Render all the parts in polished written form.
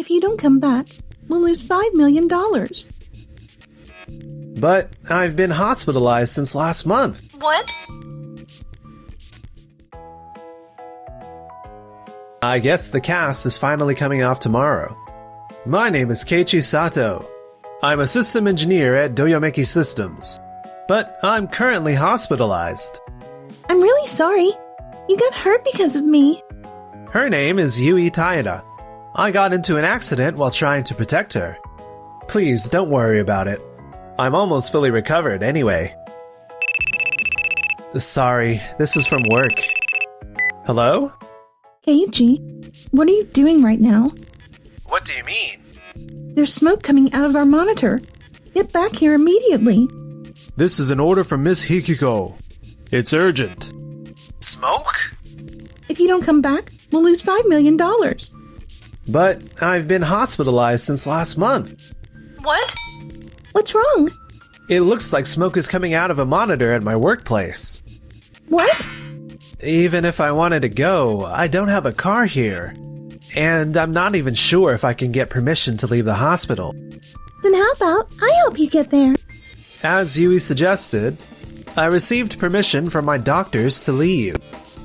If you don't come back, we'll lose $5 million. But I've been hospitalized since last month. What? I guess the cast is finally coming off tomorrow. My name is Keiichi Sato. I'm a system engineer at Doyomeki Systems. But I'm currently hospitalized. I'm really sorry. You got hurt because of me. Her name is Yui Taeda. I got into an accident while trying to protect her. Please don't worry about it. I'm almost fully recovered anyway. Sorry, this is from work. Hello? Keiichi, what are you doing right now? What do you mean? There's smoke coming out of our monitor. Get back here immediately. This is an order from Miss Hikiko. It's urgent. Smoke? If you don't come back, we'll lose $5 million. But I've been hospitalized since last month. What? What's wrong? It looks like smoke is coming out of a monitor at my workplace. What? Even if I wanted to go, I don't have a car here. And I'm not even sure if I can get permission to leave the hospital. Then how about I help you get there? As Yui suggested, I received permission from my doctors to leave,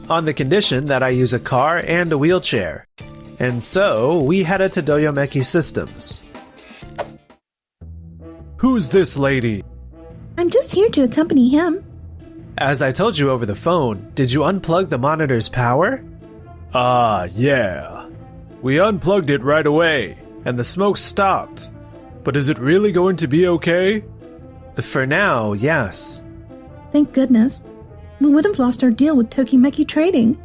on the condition that I use a car and a wheelchair. And so, we headed to Doyomeki Systems. Who's this lady? I'm just here to accompany him. As I told you over the phone, did you unplug the monitor's power? Yeah. We unplugged it right away, and the smoke stopped. But is it really going to be okay? For now, yes. Thank goodness. We would have lost our deal with Tokimeki Trading.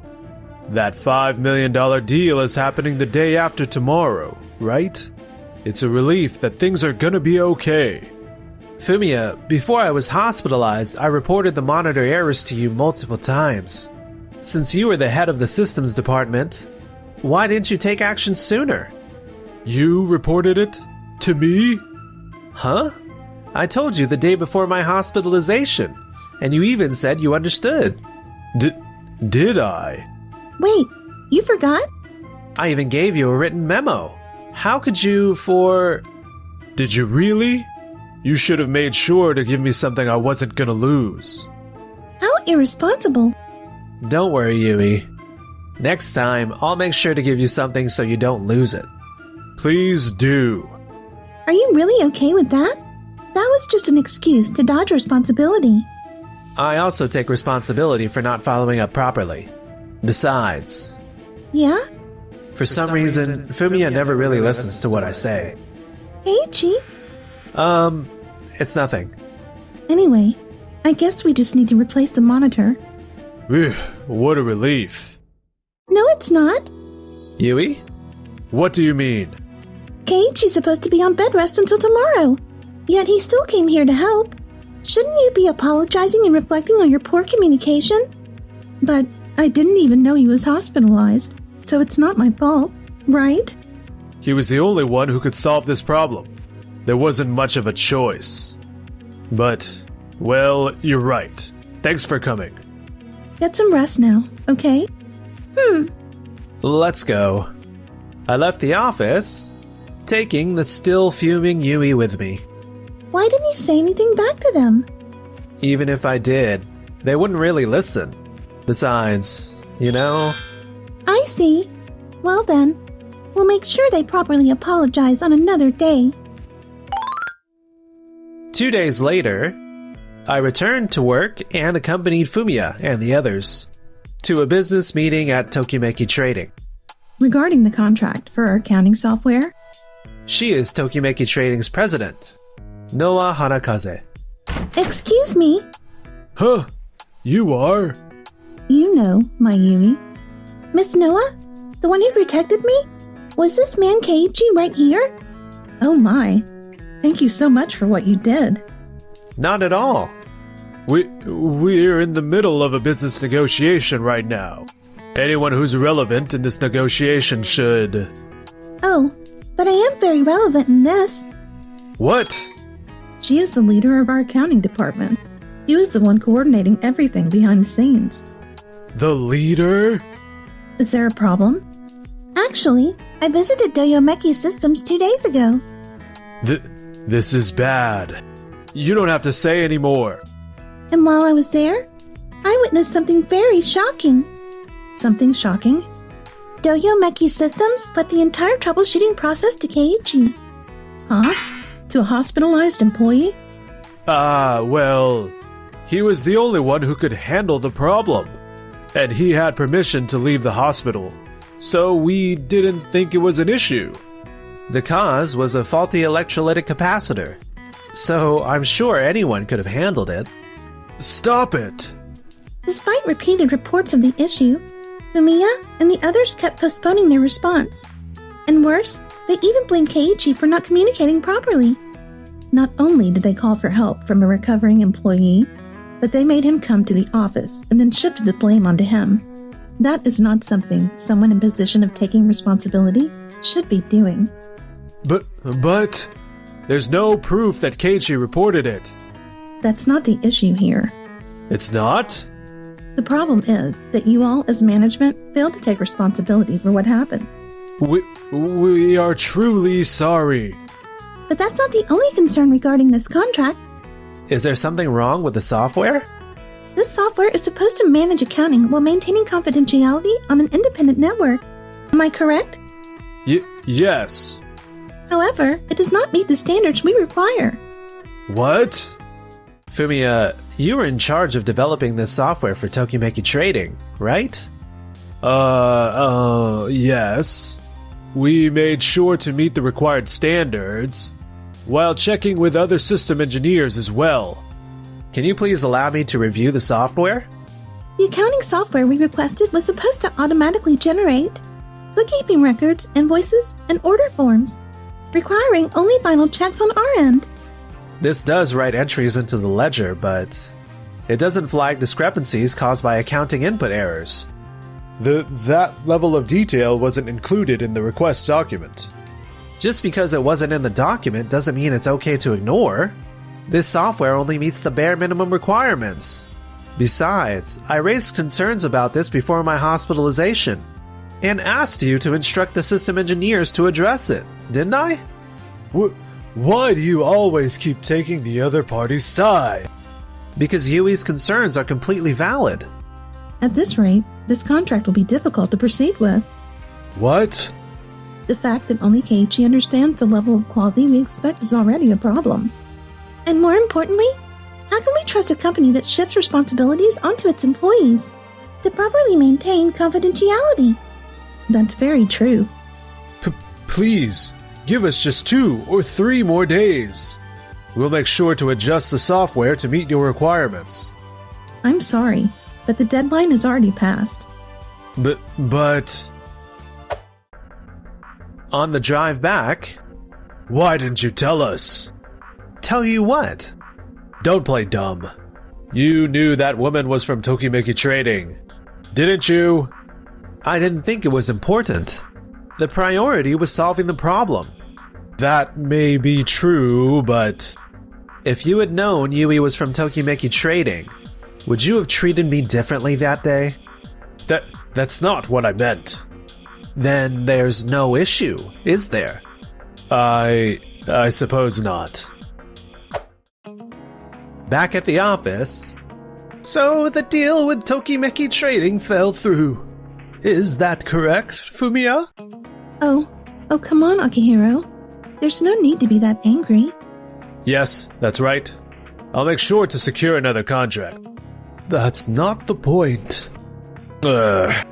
That $5 million deal is happening the day after tomorrow, right? It's a relief that things are gonna be okay. Fumiya, before I was hospitalized, I reported the monitor errors to you multiple times. Since you were the head of the systems department, why didn't you take action sooner? You reported it? To me? Huh? I told you the day before my hospitalization, and you even said you understood. Did I? Wait, you forgot? I even gave you a written memo. How could you Did you really? You should have made sure to give me something I wasn't gonna lose. How irresponsible. Don't worry, Yui. Next time, I'll make sure to give you something so you don't lose it. Please do. Are you really okay with that? That was just an excuse to dodge responsibility. I also take responsibility for not following up properly. Besides... Yeah? For some reason, Fumiya never really listens to what I say. Keiichi? It's nothing. Anyway, I guess we just need to replace the monitor. What a relief. No, it's not. Yui? What do you mean? Keiichi's supposed to be on bed rest until tomorrow. Yet he still came here to help. Shouldn't you be apologizing and reflecting on your poor communication? But I didn't even know he was hospitalized, so it's not my fault, right? He was the only one who could solve this problem. There wasn't much of a choice. But, well, you're right. Thanks for coming. Get some rest now, okay? Let's go. I left the office, taking the still fuming Yui with me. Why didn't you say anything back to them? Even if I did, they wouldn't really listen. Besides, I see. Well then, we'll make sure they properly apologize on another day. 2 days later, I returned to work and accompanied Fumiya and the others to a business meeting at Tokimeki Trading. Regarding the contract for our accounting software? She is Tokimeki Trading's president, Noa Hanakaze. Excuse me? Huh? You are? You know, my Yui. Miss Noa? The one who protected me? Was this man Keiichi right here? Oh my. Thank you so much for what you did. Not at all. We're in the middle of a business negotiation right now. Anyone who's relevant in this negotiation should... Oh, but I am very relevant in this. What? She is the leader of our accounting department. She was the one coordinating everything behind the scenes. The leader? Is there a problem? Actually, I visited Doyomeki Systems 2 days ago. This is bad. You don't have to say any more. And while I was there, I witnessed something very shocking. Something shocking? Doyomeki Systems left the entire troubleshooting process to Keiichi. Huh? To a hospitalized employee? Well, he was the only one who could handle the problem. And he had permission to leave the hospital. So we didn't think it was an issue. The cause was a faulty electrolytic capacitor. So I'm sure anyone could have handled it. Stop it! Despite repeated reports of the issue, Fumiya and the others kept postponing their response. And worse, they even blamed Keiichi for not communicating properly. Not only did they call for help from a recovering employee, but they made him come to the office and then shifted the blame onto him. That is not something someone in position of taking responsibility should be doing. But there's no proof that Keiichi reported it. That's not the issue here. It's not? The problem is that you all as management failed to take responsibility for what happened. We are truly sorry. But that's not the only concern regarding this contract. Is there something wrong with the software? This software is supposed to manage accounting while maintaining confidentiality on an independent network. Am I correct? Yes. However, it does not meet the standards we require. What? Fumiya, you were in charge of developing this software for Tokimeki Trading, right? Yes. We made sure to meet the required standards, while checking with other system engineers as well. Can you please allow me to review the software? The accounting software we requested was supposed to automatically generate bookkeeping records, invoices, and order forms, requiring only final checks on our end. This does write entries into the ledger, but it doesn't flag discrepancies caused by accounting input errors. That level of detail wasn't included in the request document. Just because it wasn't in the document doesn't mean it's okay to ignore. This software only meets the bare minimum requirements. Besides, I raised concerns about this before my hospitalization, and asked you to instruct the system engineers to address it, didn't I? Why do you always keep taking the other party's side? Because Yui's concerns are completely valid. At this rate, this contract will be difficult to proceed with. What? The fact that only Keiichi understands the level of quality we expect is already a problem. And more importantly, how can we trust a company that shifts responsibilities onto its employees to properly maintain confidentiality? That's very true. Please, give us just 2 or 3 more days. We'll make sure to adjust the software to meet your requirements. I'm sorry, but the deadline has already passed. But... On the drive back... Why didn't you tell us? Tell you what? Don't play dumb. You knew that woman was from Tokimeki Trading, didn't you? I didn't think it was important. The priority was solving the problem. That may be true, but... If you had known Yui was from Tokimeki Trading, would you have treated me differently that day? That's not what I meant. Then there's no issue, is there? I suppose not. Back at the office. So the deal with Tokimeki Trading fell through. Is that correct, Fumiya? Oh, come on, Akihiro. There's no need to be that angry. Yes, that's right. I'll make sure to secure another contract. That's not the point. The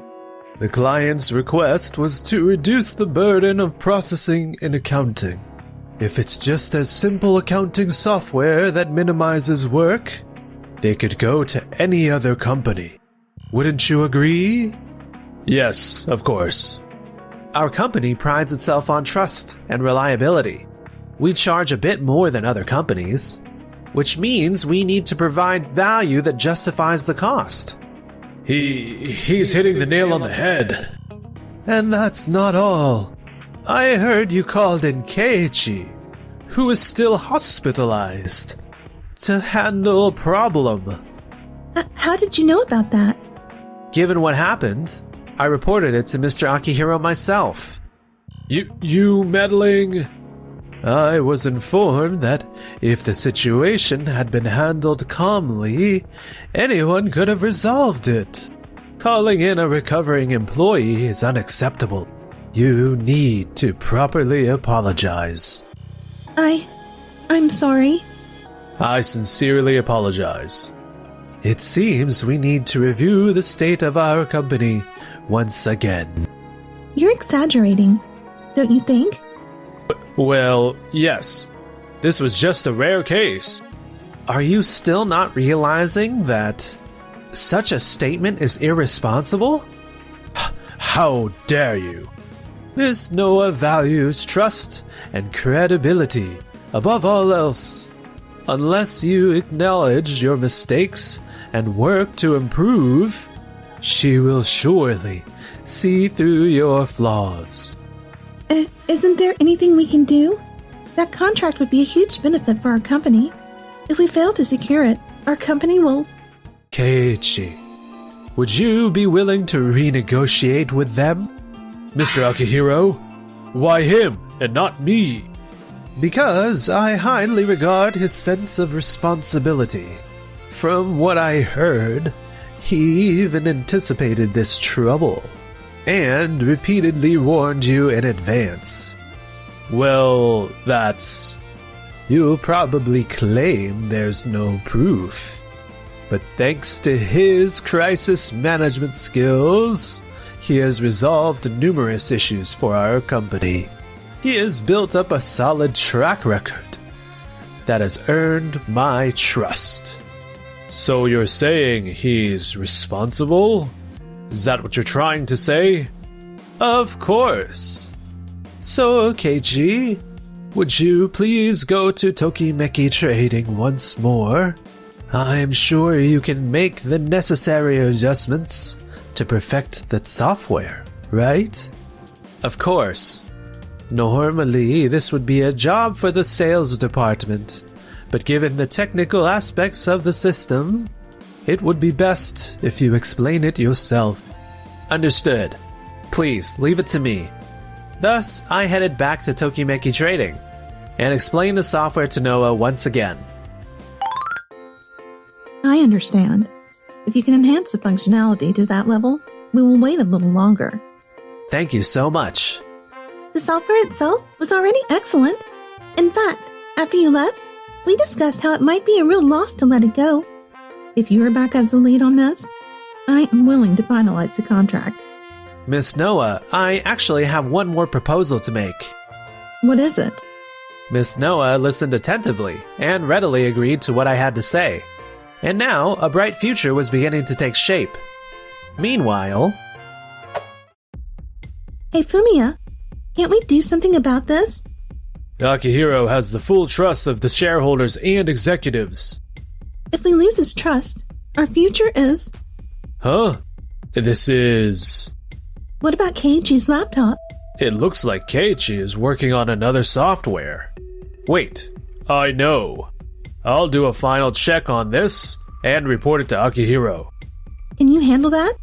client's request was to reduce the burden of processing in accounting. If it's just a simple accounting software that minimizes work, they could go to any other company. Wouldn't you agree? Yes, of course. Our company prides itself on trust and reliability. We charge a bit more than other companies, which means we need to provide value that justifies the cost. He's hitting the nail on the head. And that's not all. I heard you called in Keiichi, who is still hospitalized, to handle a problem. How did you know about that? Given what happened, I reported it to Mr. Akihiro myself. You meddling? I was informed that if the situation had been handled calmly, anyone could have resolved it. Calling in a recovering employee is unacceptable. You need to properly apologize. I'm sorry. I sincerely apologize. It seems we need to review the state of our company once again. You're exaggerating, don't you think? Well, yes. This was just a rare case. Are you still not realizing that such a statement is irresponsible? How dare you? Miss Noah values trust and credibility above all else. Unless you acknowledge your mistakes and work to improve, she will surely see through your flaws. Isn't there anything we can do? That contract would be a huge benefit for our company. If we fail to secure it, our company will... Keiichi, would you be willing to renegotiate with them? Mr. Akihiro? Why him and not me? Because I highly regard his sense of responsibility. From what I heard, he even anticipated this trouble and repeatedly warned you in advance. Well, that's... You'll probably claim there's no proof. But thanks to his crisis management skills, he has resolved numerous issues for our company. He has built up a solid track record that has earned my trust. So you're saying he's responsible? Is that what you're trying to say? Of course. So, Keiichi, would you please go to Tokimeki Trading once more? I'm sure you can make the necessary adjustments to perfect the software, right? Of course. Normally, this would be a job for the sales department, but given the technical aspects of the system, it would be best if you explain it yourself. Understood. Please, leave it to me. Thus, I headed back to Tokimeki Trading and explained the software to Noah once again. I understand. If you can enhance the functionality to that level, we will wait a little longer. Thank you so much. The software itself was already excellent. In fact, after you left, we discussed how it might be a real loss to let it go. If you are back as the lead on this, I am willing to finalize the contract. Miss Noah, I actually have one more proposal to make. What is it? Miss Noah listened attentively and readily agreed to what I had to say. And now, a bright future was beginning to take shape. Meanwhile... Hey, Fumiya, can't we do something about this? Akihiro has the full trust of the shareholders and executives. If we lose his trust, our future is... Huh? This is... What about Keiichi's laptop? It looks like Keiichi is working on another software. Wait, I know. I'll do a final check on this and report it to Akihiro. Can you handle that?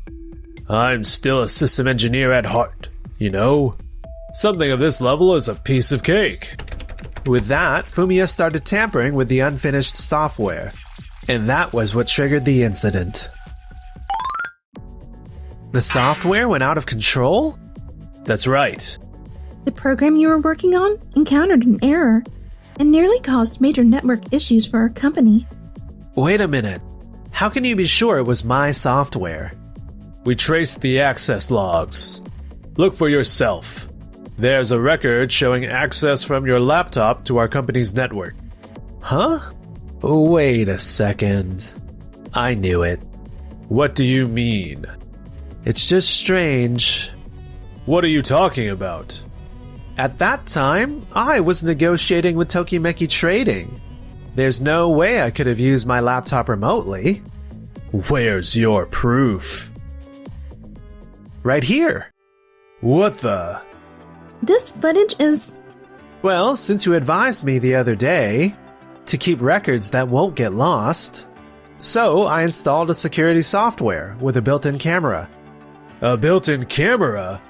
I'm still a system engineer at heart, you know? Something of this level is a piece of cake. With that, Fumiya started tampering with the unfinished software. And that was what triggered the incident. The software went out of control? That's right. The program you were working on encountered an error and nearly caused major network issues for our company. Wait a minute. How can you be sure it was my software? We traced the access logs. Look for yourself. There's a record showing access from your laptop to our company's network. Huh? Wait a second. I knew it. What do you mean? It's just strange. What are you talking about? At that time, I was negotiating with Tokimeki Trading. There's no way I could have used my laptop remotely. Where's your proof? Right here. What the? This footage is... Well, since you advised me the other day to keep records that won't get lost, so I installed a security software with a built-in camera. A built-in camera?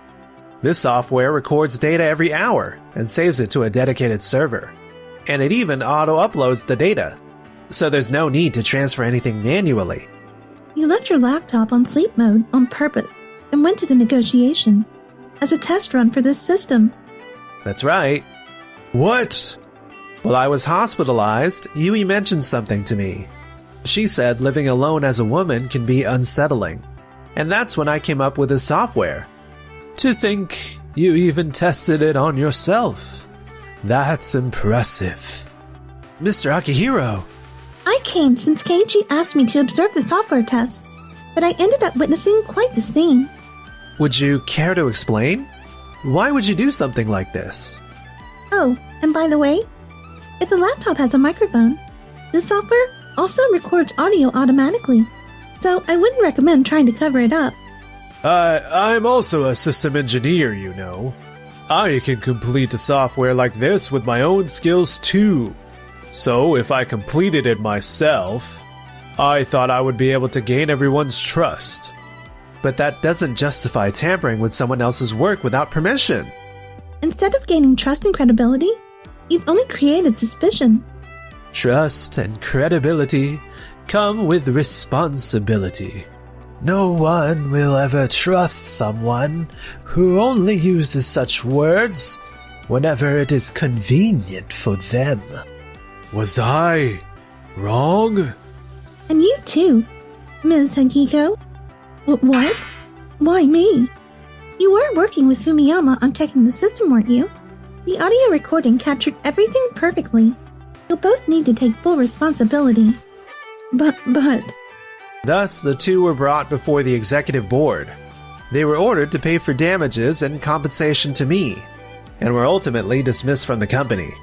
This software records data every hour and saves it to a dedicated server. And it even auto-uploads the data, so there's no need to transfer anything manually. You left your laptop on sleep mode on purpose and went to the negotiation as a test run for this system. That's right. What? While I was hospitalized, Yui mentioned something to me. She said living alone as a woman can be unsettling, and that's when I came up with this software. To think you even tested it on yourself. That's impressive. Mr. Akihiro! I came since Keiji asked me to observe the software test, but I ended up witnessing quite the scene. Would you care to explain? Why would you do something like this? Oh, and by the way, if the laptop has a microphone, this software also records audio automatically, so I wouldn't recommend trying to cover it up. I'm also a system engineer, you know. I can complete a software like this with my own skills too. So if I completed it myself, I thought I would be able to gain everyone's trust. But that doesn't justify tampering with someone else's work without permission. Instead of gaining trust and credibility, you've only created suspicion. Trust and credibility come with responsibility. No one will ever trust someone who only uses such words whenever it is convenient for them. Was I wrong? And you too, Ms. Hagiko. What? Why me? You were working with Fumiyama on checking the system, weren't you? The audio recording captured everything perfectly. You'll both need to take full responsibility. But... Thus, the two were brought before the executive board. They were ordered to pay for damages and compensation to me, and were ultimately dismissed from the company.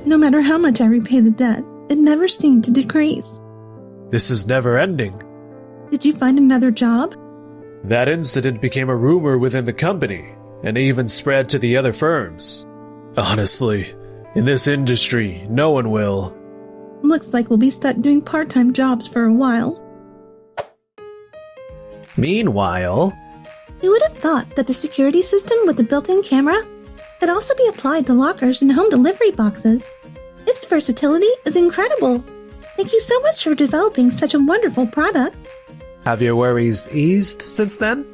No matter how much I repay the debt, it never seemed to decrease. This is never ending. Did you find another job? That incident became a rumor within the company, and even spread to the other firms. Honestly, in this industry, no one will. Looks like we'll be stuck doing part-time jobs for a while. Meanwhile... Who would have thought that the security system with the built-in camera could also be applied to lockers and home delivery boxes? Its versatility is incredible. Thank you so much for developing such a wonderful product. Have your worries eased since then?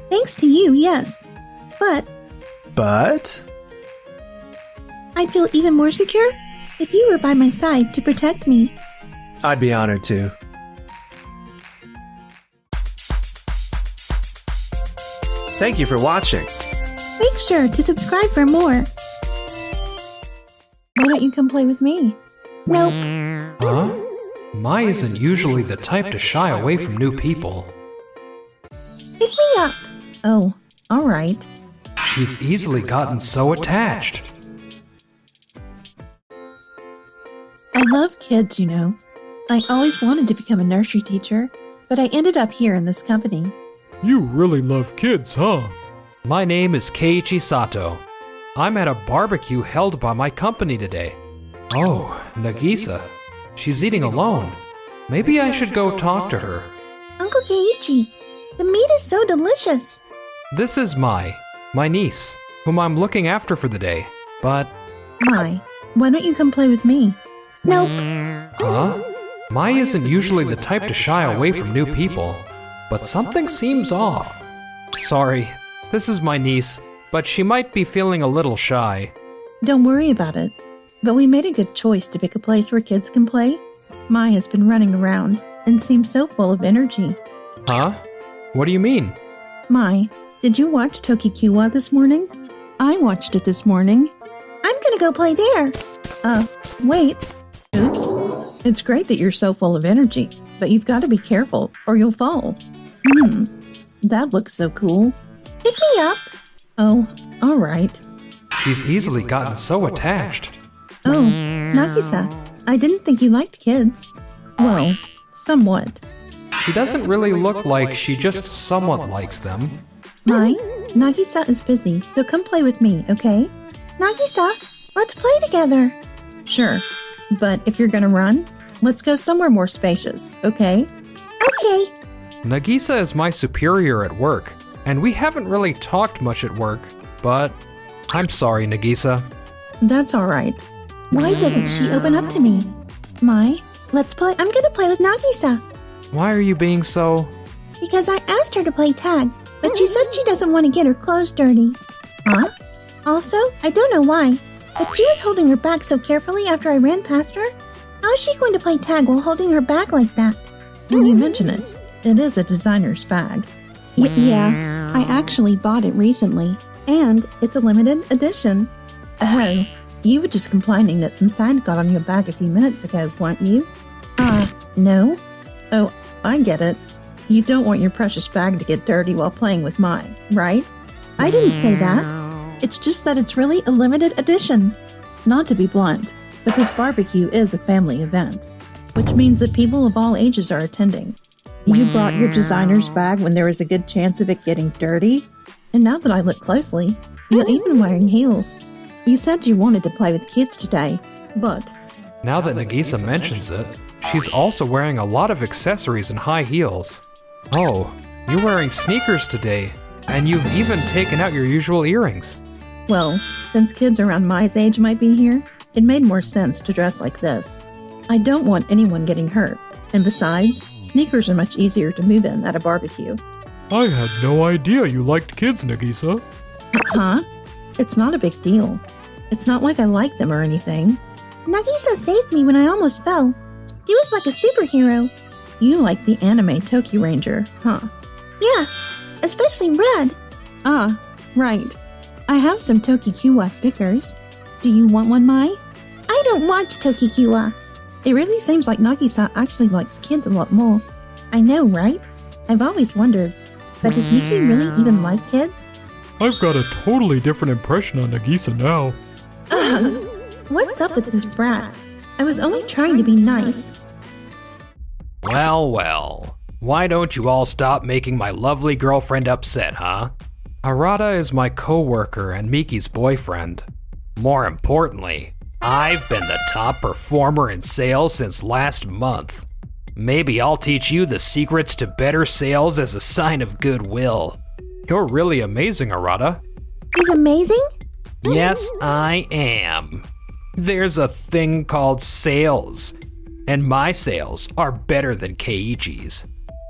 Thanks to you, yes. But? I'd feel even more secure if you were by my side to protect me. I'd be honored to. Thank you for watching. Make sure to subscribe for more. Why don't you come play with me? Nope. Huh? Mai isn't usually the type to shy away from new people. Pick me up. Oh, alright. She's easily gotten so attached. I love kids, you know. I always wanted to become a nursery teacher, but I ended up here in this company. You really love kids, huh? My name is Keiichi Sato. I'm at a barbecue held by my company today. Oh, Nagisa. She's eating alone. Maybe I should go talk to her. Uncle Keiichi, the meat is so delicious. This is Mai, my niece, whom I'm looking after for the day. But... Mai, why don't you come play with me? Nope. Huh? Mai isn't usually the type to shy away from new people, but something seems off. Sorry, this is my niece, but she might be feeling a little shy. Don't worry about it. But we made a good choice to pick a place where kids can play. Mai has been running around and seems so full of energy. Huh? What do you mean? Mai, did you watch Tokikiwa this morning? I watched it this morning. I'm gonna go play there. Wait. Oops. It's great that you're so full of energy, but you've got to be careful or you'll fall. That looks so cool. Pick me up. Oh, all right. She's easily gotten so attached. Oh, Nagisa, I didn't think you liked kids. Well, somewhat. She doesn't really look like she just somewhat likes them. Mai, Nagisa is busy, so come play with me, okay? Nagisa, let's play together. Sure, but if you're gonna run, let's go somewhere more spacious, okay? Okay. Nagisa is my superior at work, and we haven't really talked much at work, but I'm sorry, Nagisa. That's all right. Why doesn't she open up to me? Mai, let's play. I'm gonna play with Nagisa. Why are you being so... Because I asked her to play tag, but she said she doesn't want to get her clothes dirty. Huh? Also, I don't know why, but she was holding her bag so carefully after I ran past her. How is she going to play tag while holding her bag like that? When you mention it, it is a designer's bag. Yeah, I actually bought it recently, and it's a limited edition. Oh, you were just complaining that some sand got on your bag a few minutes ago, weren't you? No. Oh, I get it. You don't want your precious bag to get dirty while playing with mine, right? I didn't say that. It's just that it's really a limited edition. Not to be blunt, but this barbecue is a family event, which means that people of all ages are attending. You brought your designer's bag when there was a good chance of it getting dirty? And now that I look closely, you're even wearing heels. You said you wanted to play with kids today, but... Now that Nagisa mentions it, she's also wearing a lot of accessories and high heels. Oh, you're wearing sneakers today, and you've even taken out your usual earrings. Well, since kids around Mai's age might be here, it made more sense to dress like this. I don't want anyone getting hurt, and besides, sneakers are much easier to move in at a barbecue. I had no idea you liked kids, Nagisa. Huh? It's not a big deal. It's not like I like them or anything. Nagisa saved me when I almost fell. She was like a superhero. You like the anime Tokyo Ranger, huh? Yeah, especially Red. Ah, right. I have some Tokikiwa stickers. Do you want one, Mai? I don't watch Tokikiwa. It really seems like Nagisa actually likes kids a lot more. I know, right? I've always wondered. But does Miki really even like kids? I've got a totally different impression on Nagisa now. Ugh, what's up with this brat? I was only trying to be nice. Well, well. Why don't you all stop making my lovely girlfriend upset, huh? Arata is my coworker and Miki's boyfriend. More importantly, I've been the top performer in sales since last month. Maybe I'll teach you the secrets to better sales as a sign of goodwill. You're really amazing, Arata. He's amazing? Yes, I am. There's a thing called sales, and my sales are better than Keiichi's.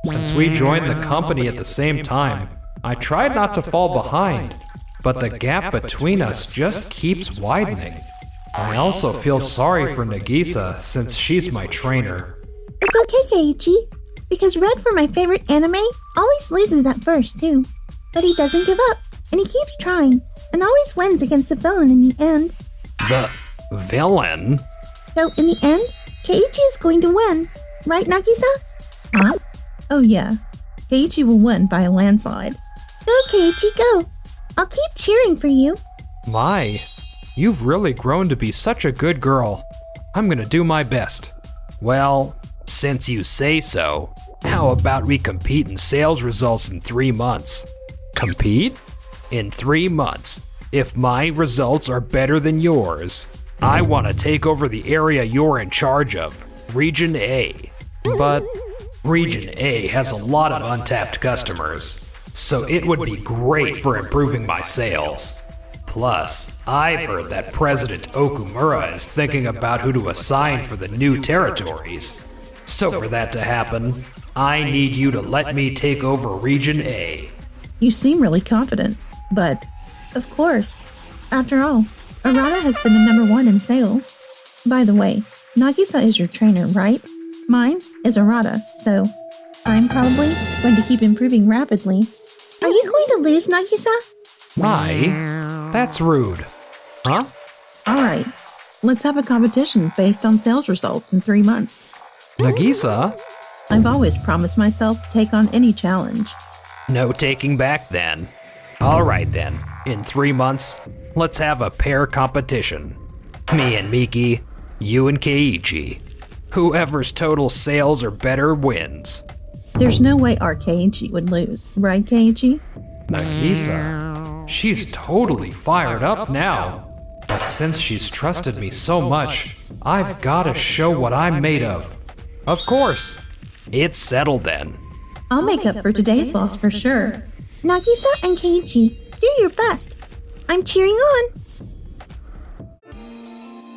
Since we joined the company at the same time, I tried not to fall behind, but the gap between us just keeps widening. I also feel sorry for Nagisa since she's my trainer. It's okay, Keiichi, because Red for my favorite anime always loses at first, too. But he doesn't give up, and he keeps trying, and always wins against the villain in the end. The villain? So, in the end, Keiichi is going to win. Right, Nagisa? Huh? Oh yeah. Keiichi will win by a landslide. Go, Keiichi, go. I'll keep cheering for you. My, you've really grown to be such a good girl. I'm gonna do my best. Well, since you say so, how about we compete in sales results in 3 months? Compete? In 3 months, if my results are better than yours, I want to take over the area you're in charge of, Region A. But Region A has a lot of untapped customers, so it would be great for improving my sales. Plus, I've heard that President Okumura is thinking about who to assign for the new territories. So for that to happen, I need you to let me take over Region A. You seem really confident, but... Of course. After all, Arata has been the #1 in sales. By the way, Nagisa is your trainer, right? Mine is Arata, so... I'm probably going to keep improving rapidly. Are you going to lose, Nagisa? My? That's rude. Huh? Alright, let's have a competition based on sales results in 3 months. Nagisa? I've always promised myself to take on any challenge. No taking back then. Alright then, in 3 months, let's have a pair competition. Me and Miki, you and Keiichi. Whoever's total sales are better wins. There's no way our Keiichi would lose, right, Keiichi? Nagisa? She's totally fired up now. But since she's trusted me so much, I've gotta show what I'm made of. Of course. It's settled then. I'll make up for today's loss for sure. Nagisa and Keiichi, do your best. I'm cheering on.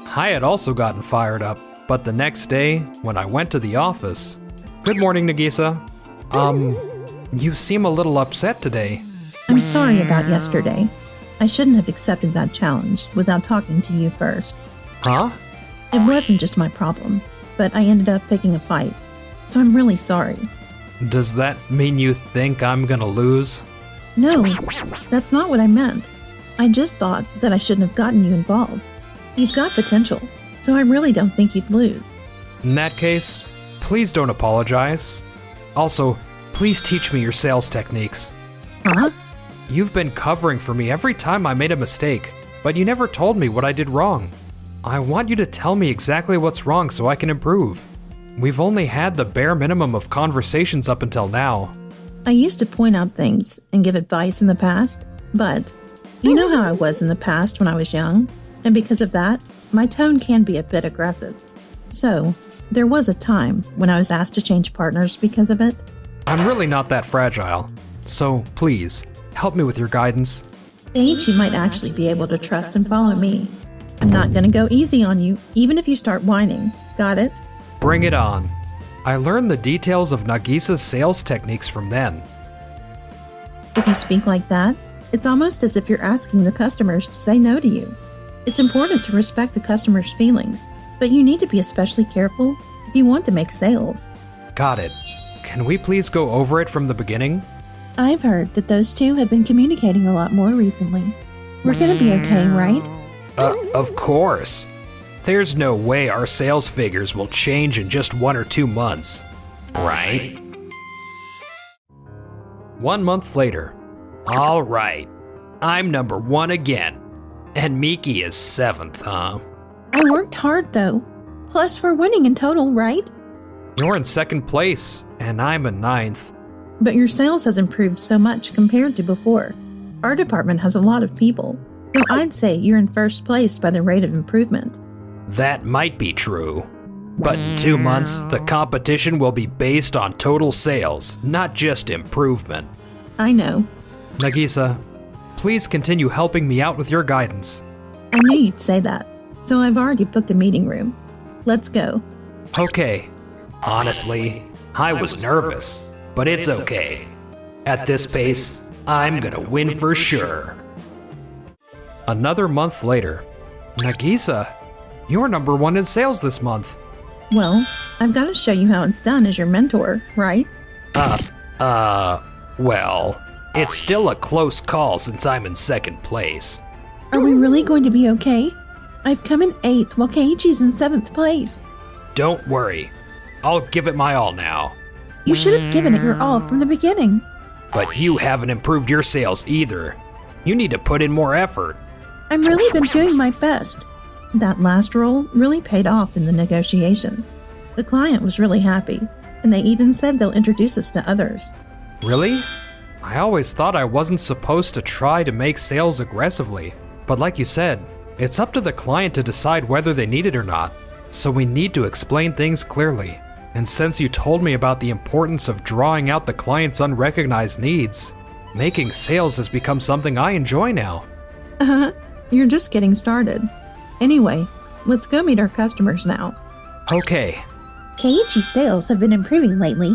I had also gotten fired up, but the next day, when I went to the office... Good morning, Nagisa. You seem a little upset today. I'm sorry about yesterday. I shouldn't have accepted that challenge without talking to you first. Huh? It wasn't just my problem, but I ended up picking a fight. So I'm really sorry. Does that mean you think I'm gonna lose? No, that's not what I meant. I just thought that I shouldn't have gotten you involved. You've got potential, so I really don't think you'd lose. In that case, please don't apologize. Also, please teach me your sales techniques. Huh? You've been covering for me every time I made a mistake, but you never told me what I did wrong. I want you to tell me exactly what's wrong so I can improve. We've only had the bare minimum of conversations up until now. I used to point out things and give advice in the past, but you know how I was in the past when I was young, and because of that, my tone can be a bit aggressive. So, there was a time when I was asked to change partners because of it. I'm really not that fragile, so please, help me with your guidance. Keiichi might actually be able to trust and follow me. I'm not gonna go easy on you, even if you start whining. Got it? Bring it on. I learned the details of Nagisa's sales techniques from then. If you speak like that, it's almost as if you're asking the customers to say no to you. It's important to respect the customer's feelings, but you need to be especially careful if you want to make sales. Got it. Can we please go over it from the beginning? I've heard that those two have been communicating a lot more recently. We're gonna be okay, right? Of course. There's no way our sales figures will change in just 1 or 2 months. Right? 1 month later. All right. I'm number 1 again. And Miki is 7th, huh? I worked hard, though. Plus, we're winning in total, right? You're in 2nd place, and I'm in 9th. But your sales has improved so much compared to before. Our department has a lot of people, so I'd say you're in 1st place by the rate of improvement. That might be true. But in 2 months, the competition will be based on total sales, not just improvement. I know. Nagisa, please continue helping me out with your guidance. I knew you'd say that, so I've already booked a meeting room. Let's go. Okay. Honestly, I was nervous, but it's okay. At this pace, I'm gonna win for sure. Another month later. Nagisa, you're number 1 in sales this month. Well, I've got to show you how it's done as your mentor, right? Well, it's still a close call since I'm in 2nd place. Are we really going to be okay? I've come in 8th while Keiichi's in 7th place. Don't worry. I'll give it my all now. You should have given it your all from the beginning. But you haven't improved your sales either. You need to put in more effort. I've really been doing my best. That last role really paid off in the negotiation. The client was really happy, and they even said they'll introduce us to others. Really? I always thought I wasn't supposed to try to make sales aggressively. But like you said, it's up to the client to decide whether they need it or not. So we need to explain things clearly. And since you told me about the importance of drawing out the client's unrecognized needs, making sales has become something I enjoy now. You're just getting started. Anyway, let's go meet our customers now. Okay. Keiichi's sales have been improving lately.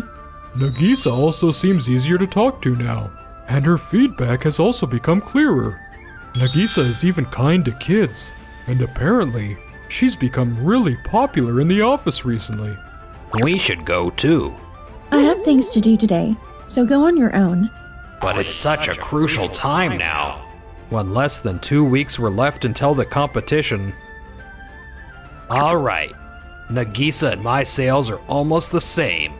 Nagisa also seems easier to talk to now, and her feedback has also become clearer. Nagisa is even kind to kids, and apparently, she's become really popular in the office recently. We should go too. I have things to do today, so go on your own. But it's such a crucial time now. When less than 2 weeks were left until the competition. Alright, Nagisa and my sales are almost the same.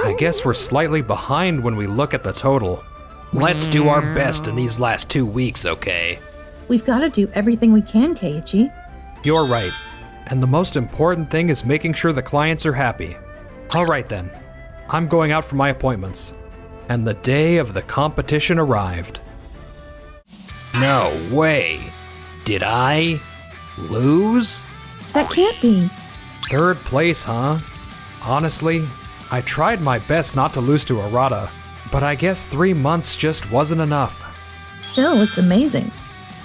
I guess we're slightly behind when we look at the total. Let's do our best in these last 2 weeks, okay? We've got to do everything we can, Keiichi. You're right. And the most important thing is making sure the clients are happy. Alright then, I'm going out for my appointments. And the day of the competition arrived. No way. Did I lose? That can't be. 3rd place, huh? Honestly, I tried my best not to lose to Arata, but I guess 3 months just wasn't enough. Still, it's amazing.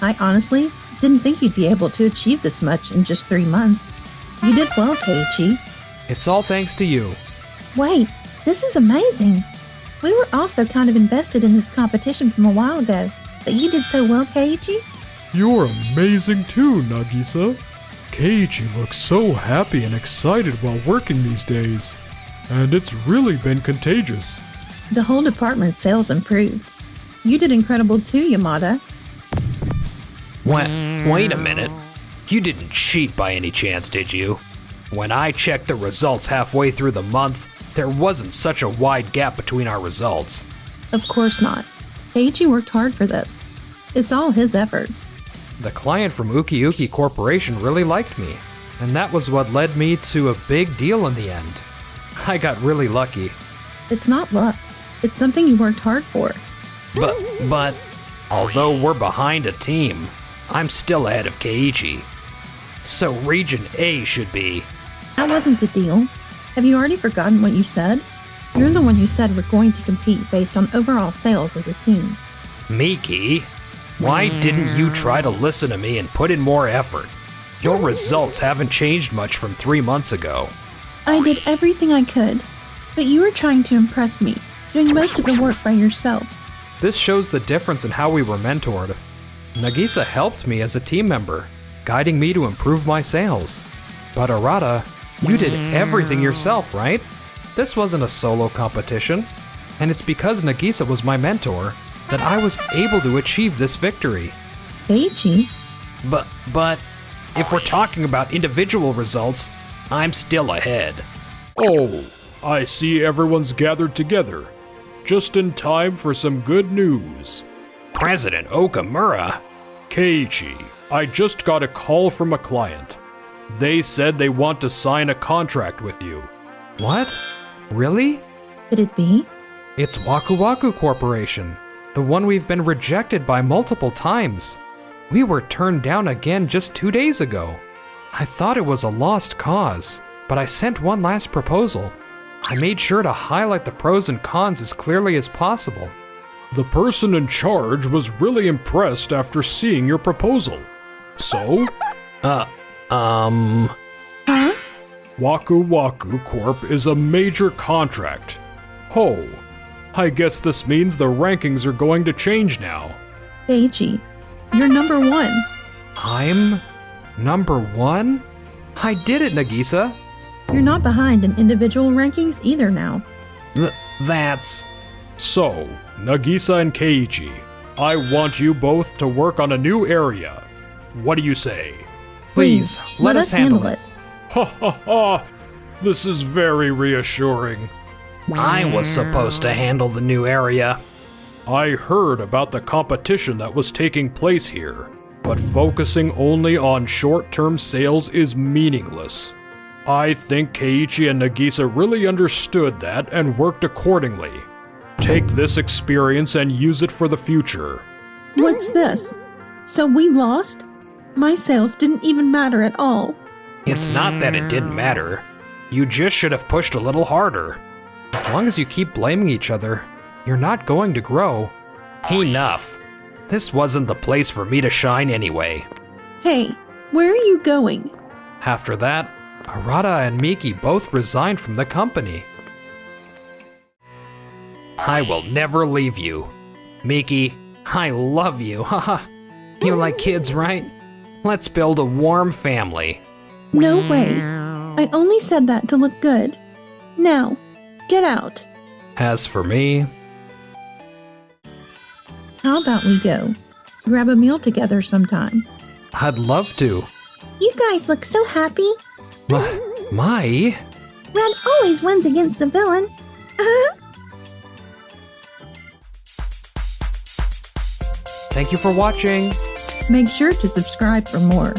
I honestly didn't think you'd be able to achieve this much in just 3 months. You did well, Keiichi. It's all thanks to you. Wait, this is amazing. We were also kind of invested in this competition from a while ago, but you did so well, Keiichi. You're amazing too, Nagisa. Keiichi looks so happy and excited while working these days. And it's really been contagious. The whole department's sales improved. You did incredible too, Yamada. Wait a minute. You didn't cheat by any chance, did you? When I checked the results halfway through the month, there wasn't such a wide gap between our results. Of course not. Keiichi worked hard for this. It's all his efforts. The client from Uki Uki Corporation really liked me, and that was what led me to a big deal in the end. I got really lucky. It's not luck. It's something you worked hard for. But, although we're behind a team, I'm still ahead of Keiichi. So Region A should be. That wasn't the deal. Have you already forgotten what you said? You're the one who said we're going to compete based on overall sales as a team. Miki, why didn't you try to listen to me and put in more effort? Your results haven't changed much from 3 months ago. I did everything I could, but you were trying to impress me, doing most of the work by yourself. This shows the difference in how we were mentored. Nagisa helped me as a team member, guiding me to improve my sales. But Arata, you did everything yourself, right? This wasn't a solo competition, and it's because Nagisa was my mentor that I was able to achieve this victory. Keiichi? But, if we're talking about individual results, I'm still ahead. Oh, I see everyone's gathered together. Just in time for some good news. President Okamura? Keiichi, I just got a call from a client. They said they want to sign a contract with you. What? Really? Could it be? It's Waku Waku Corporation, the one we've been rejected by multiple times. We were turned down again just 2 days ago. I thought it was a lost cause, but I sent one last proposal. I made sure to highlight the pros and cons as clearly as possible. The person in charge was really impressed after seeing your proposal. So? Huh? Waku Waku Corp is a major contract. Ho, I guess this means the rankings are going to change now. Keiichi, you're number 1. I'm number 1? I did it, Nagisa. You're not behind in individual rankings either now. That's... So, Nagisa and Keiichi, I want you both to work on a new area. What do you say? Please, let us handle it. Ha ha ha! This is very reassuring. I was supposed to handle the new area. I heard about the competition that was taking place here, but focusing only on short-term sales is meaningless. I think Keiichi and Nagisa really understood that and worked accordingly. Take this experience and use it for the future. What's this? So we lost? My sales didn't even matter at all. It's not that it didn't matter. You just should have pushed a little harder. As long as you keep blaming each other, you're not going to grow. Enough. This wasn't the place for me to shine anyway. Hey, where are you going? After that, Arata and Miki both resigned from the company. I will never leave you. Miki, I love you, haha. You like kids, right? Let's build a warm family. No way. I only said that to look good. Now, get out. As for me... How about we go? Grab a meal together sometime. I'd love to. You guys look so happy. My? Red always wins against the villain. Thank you for watching. Make sure to subscribe for more.